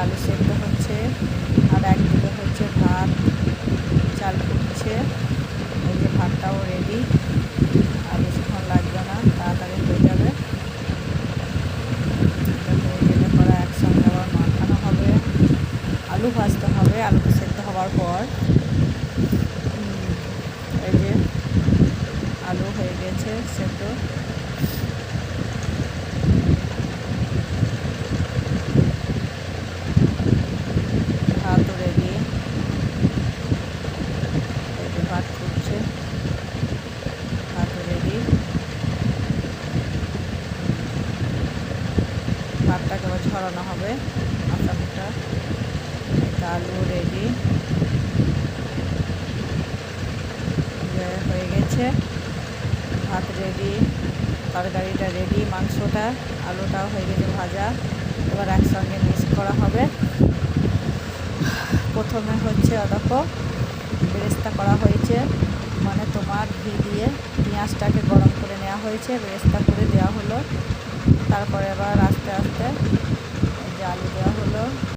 আলু সেদ্ধ হচ্ছে, আর একদিকে হচ্ছে ভাত চাল ফুটছে। এই যে ভাতটাও রেডি, আর বেশিক্ষণ লাগবে না, তাড়াতাড়ি হয়ে যাবে। হয়ে গেলে পরে একসঙ্গে আবার মাখানো হবে, আলু ভাজতে হবে। আলুটা সেদ্ধ হওয়ার পর এই যে আলু হয়ে গেছে সেদ্ধ। ভাতও রেডি, এই যে ভাত ফুটছে, ভাতও রেডি। ভাতটাকে আবার ঝরানো হবে মশলাটা। আলু রেডি হয়ে গেছে, ভাত রেডি, তরকারিটা রেডি, মাংসটা, আলুটাও হয়ে গেছে ভাজা। এবার একসঙ্গে মিক্স করা হবে। প্রথমে হচ্ছে দেখো বেরেস্তা করা হয়েছে, মানে তোমার ঘি দিয়ে পেঁয়াজটাকে গরম করে নেওয়া হয়েছে, বেরেস্তা করে দেওয়া হলো। তারপরে আবার আস্তে আস্তে যে আলু দেওয়া হলো।